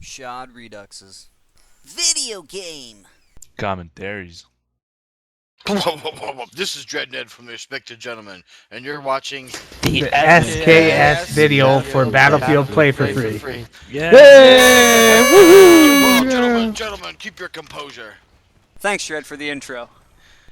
Shodredux's video game. Commentaries. This is Dreadned from the Respected Gentleman, and you're watching The SKS video for Battlefield Play for Free. Yeah. Well, Woohoo! gentlemen, keep your composure. Thanks, Shred, for the intro.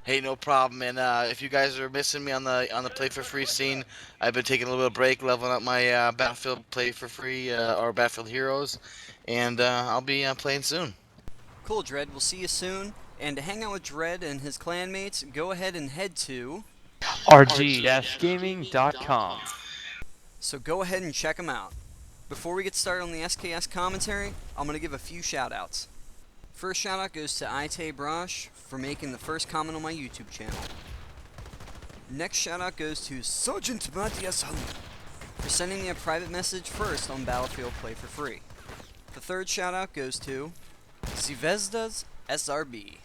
Hey, no problem. And if you guys are missing me on the Play for Free scene, I've been taking a little bit of break, leveling up my Battlefield Play for Free or Battlefield Heroes, and I'll be playing soon. Cool, Dread. We'll see you soon. And to hang out with Dread and his clanmates, go ahead and head to... rg-gaming.com. So go ahead and check them out. Before we get started on the SKS commentary, I'm going to give a few shoutouts. First shoutout goes to Ite Brosh for making the first comment on my YouTube channel. Next shoutout goes to Sergeant Matiasan for sending me a private message first on Battlefield Play for Free. The third shoutout goes to Zvezdas SRB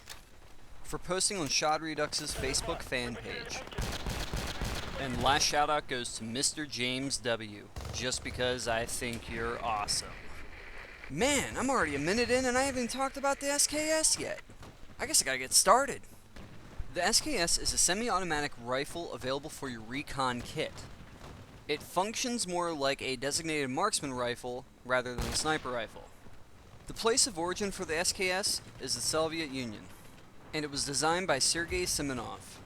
for posting on Shodredux's Facebook fan page. And last shout out goes to Mr. James W, just because I think you're awesome. Man, I'm already a minute in and I haven't talked about the SKS yet. I guess I gotta get started. The SKS is a semi-automatic rifle available for your recon kit. It functions more like a designated marksman rifle rather than a sniper rifle. The place of origin for the SKS is the Soviet Union, and it was designed by Sergei Simonov.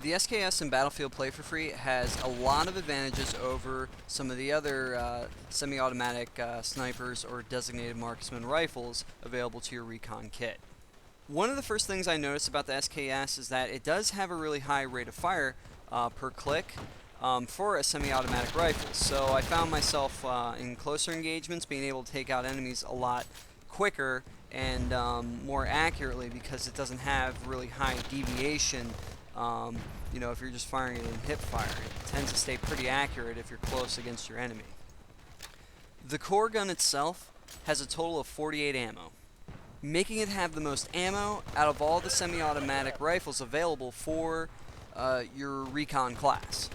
The SKS in Battlefield Play for Free has a lot of advantages over some of the other semi-automatic snipers or designated marksman rifles available to your recon kit. One of the first things I noticed about the SKS is that it does have a really high rate of fire per click for a semi-automatic rifle, so I found myself in closer engagements being able to take out enemies a lot quicker and more accurately because it doesn't have really high deviation. If you're just firing it in hip fire, it tends to stay pretty accurate if you're close against your enemy. The core gun itself has a total of 48 ammo, making it have the most ammo out of all the semi-automatic rifles available for your recon class.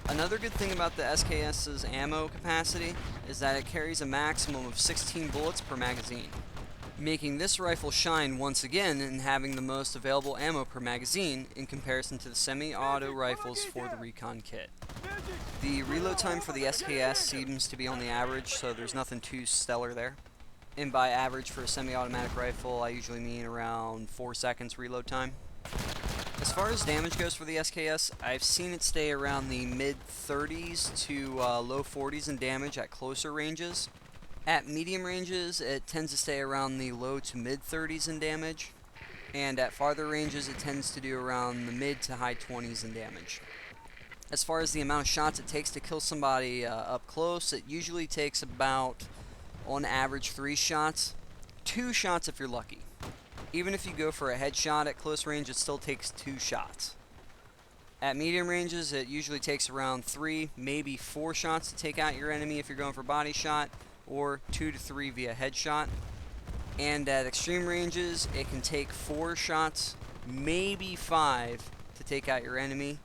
Another good thing about the SKS's ammo capacity is that it carries a maximum of 16 bullets per magazine, making this rifle shine once again in having the most available ammo per magazine in comparison to the semi-auto rifles for the recon kit. The reload time for the SKS seems to be on the average, so there's nothing too stellar there. And by average for a semi-automatic rifle, I usually mean around 4 seconds reload time. As far as damage goes for the SKS, I've seen it stay around the mid-30s to low 40s in damage at closer ranges. At medium ranges, it tends to stay around the low to mid-30s in damage, and at farther ranges, it tends to do around the mid to high 20s in damage. As far as the amount of shots it takes to kill somebody up close, it usually takes about, on average, 3 shots. 2 shots if you're lucky. Even if you go for a headshot at close range, it still takes 2 shots. At medium ranges, it usually takes around 3, maybe 4 shots to take out your enemy if you're going for body shot, or 2 to 3 via headshot. And at extreme ranges, it can take 4 shots, maybe 5, to take out your enemy.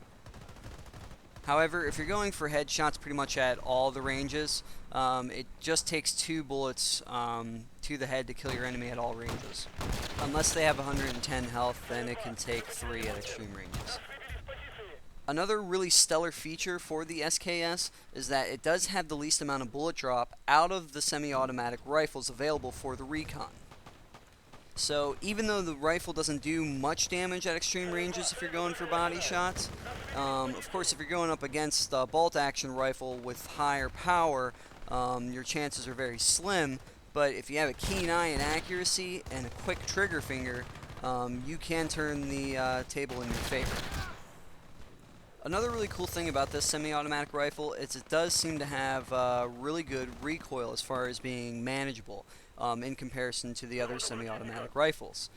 However, if you're going for headshots pretty much at all the ranges, it just takes 2 bullets to the head to kill your enemy at all ranges. Unless they have 110 health, then it can take 3 at extreme ranges. Another really stellar feature for the SKS is that it does have the least amount of bullet drop out of the semi-automatic rifles available for the recon. So even though the rifle doesn't do much damage at extreme ranges if you're going for body shots, of course if you're going up against a bolt action rifle with higher power, your chances are very slim, but if you have a keen eye and accuracy and a quick trigger finger, you can turn the table in your favor. Another really cool thing about this semi-automatic rifle is it does seem to have really good recoil as far as being manageable in comparison to the other semi-automatic rifles.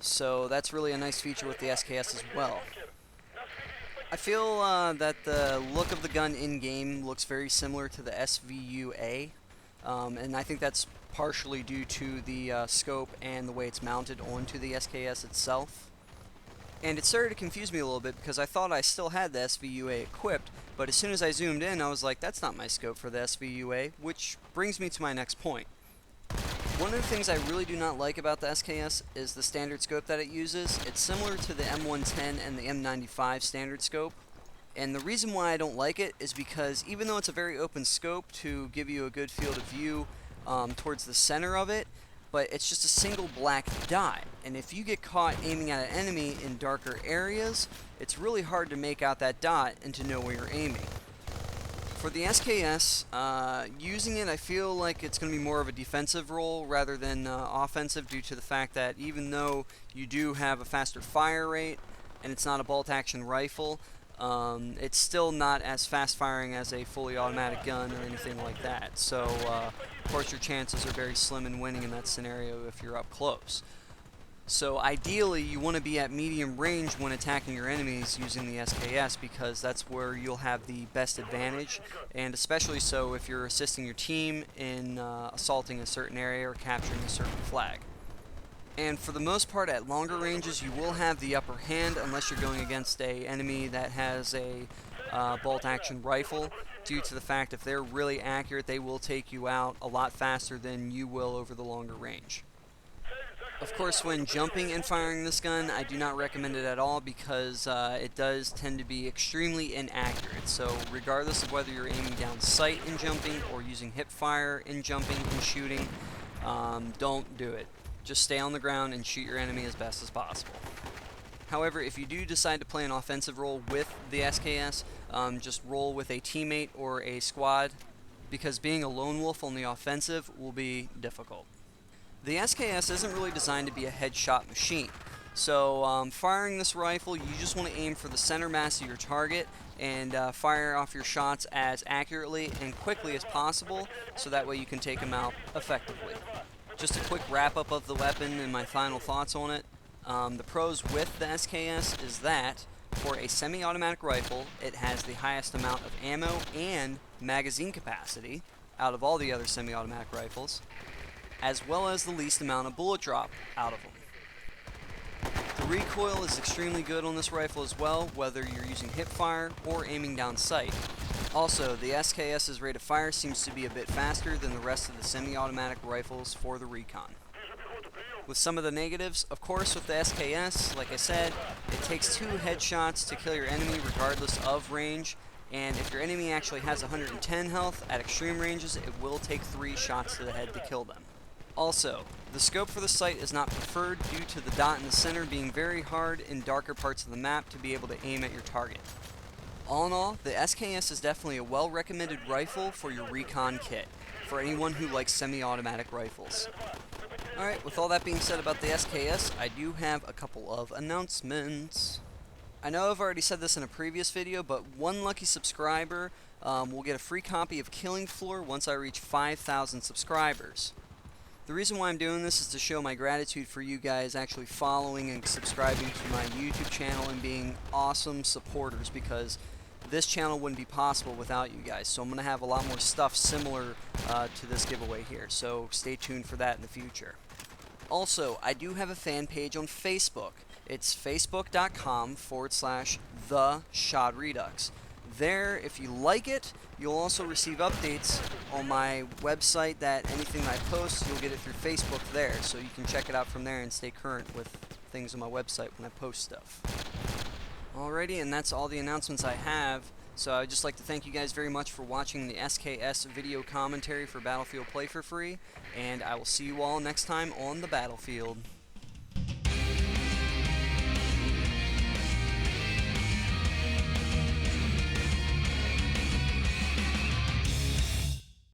So that's really a nice feature with the SKS as well. I feel that the look of the gun in-game looks very similar to the SVU-A, and I think that's partially due to the scope and the way it's mounted onto the SKS itself. And it started to confuse me a little bit because I thought I still had the SVU-A equipped, but as soon as I zoomed in, I was like, that's not my scope for the SVU-A, which brings me to my next point. One of the things I really do not like about the SKS is the standard scope that it uses. It's similar to the M110 and the M95 standard scope. And the reason why I don't like it is because even though it's a very open scope to give you a good field of view towards the center of it, but it's just a single black dot. And if you get caught aiming at an enemy in darker areas, it's really hard to make out that dot and to know where you're aiming. For the SKS, using it, I feel like it's going to be more of a defensive role rather than offensive, due to the fact that even though you do have a faster fire rate and it's not a bolt-action rifle, it's still not as fast firing as a fully automatic gun or anything like that. So, of course, your chances are very slim in winning in that scenario if you're up close. So ideally, you want to be at medium range when attacking your enemies using the SKS, because that's where you'll have the best advantage, and especially so if you're assisting your team in assaulting a certain area or capturing a certain flag. And for the most part, at longer ranges, you will have the upper hand unless you're going against an enemy that has a bolt-action rifle, due to the fact if they're really accurate, they will take you out a lot faster than you will over the longer range. Of course, when jumping and firing this gun, I do not recommend it at all, because it does tend to be extremely inaccurate. So regardless of whether you're aiming down sight in jumping or using hip fire in jumping and shooting, don't do it. Just stay on the ground and shoot your enemy as best as possible. However, if you do decide to play an offensive role with the SKS, just roll with a teammate or a squad, because being a lone wolf on the offensive will be difficult. The SKS isn't really designed to be a headshot machine, so firing this rifle, you just want to aim for the center mass of your target and fire off your shots as accurately and quickly as possible, so that way you can take them out effectively. Just a quick wrap up of the weapon and my final thoughts on it. The pros with the SKS is that for a semi-automatic rifle, it has the highest amount of ammo and magazine capacity out of all the other semi-automatic rifles, as well as the least amount of bullet drop out of them. The recoil is extremely good on this rifle as well, whether you're using hip fire or aiming down sight. Also, the SKS's rate of fire seems to be a bit faster than the rest of the semi-automatic rifles for the recon. With some of the negatives, of course, with the SKS, like I said, it takes 2 headshots to kill your enemy regardless of range, and if your enemy actually has 110 health at extreme ranges, it will take 3 shots to the head to kill them. Also, the scope for the sight is not preferred due to the dot in the center being very hard in darker parts of the map to be able to aim at your target. All in all, the SKS is definitely a well-recommended rifle for your recon kit, for anyone who likes semi-automatic rifles. Alright, with all that being said about the SKS, I do have a couple of announcements. I know I've already said this in a previous video, but one lucky subscriber will get a free copy of Killing Floor once I reach 5,000 subscribers. The reason why I'm doing this is to show my gratitude for you guys actually following and subscribing to my YouTube channel and being awesome supporters, because this channel wouldn't be possible without you guys. So I'm going to have a lot more stuff similar to this giveaway here, so stay tuned for that in the future. Also, I do have a fan page on Facebook. It's facebook.com/the-Shodredux. There, if you like it, you'll also receive updates on my website, that anything that I post, you'll get it through Facebook there, so you can check it out from there and stay current with things on my website when I post stuff. Alrighty, and that's all the announcements I have. So I'd just like to thank you guys very much for watching the SKS video commentary for Battlefield Play for Free, and I will see you all next time on the battlefield.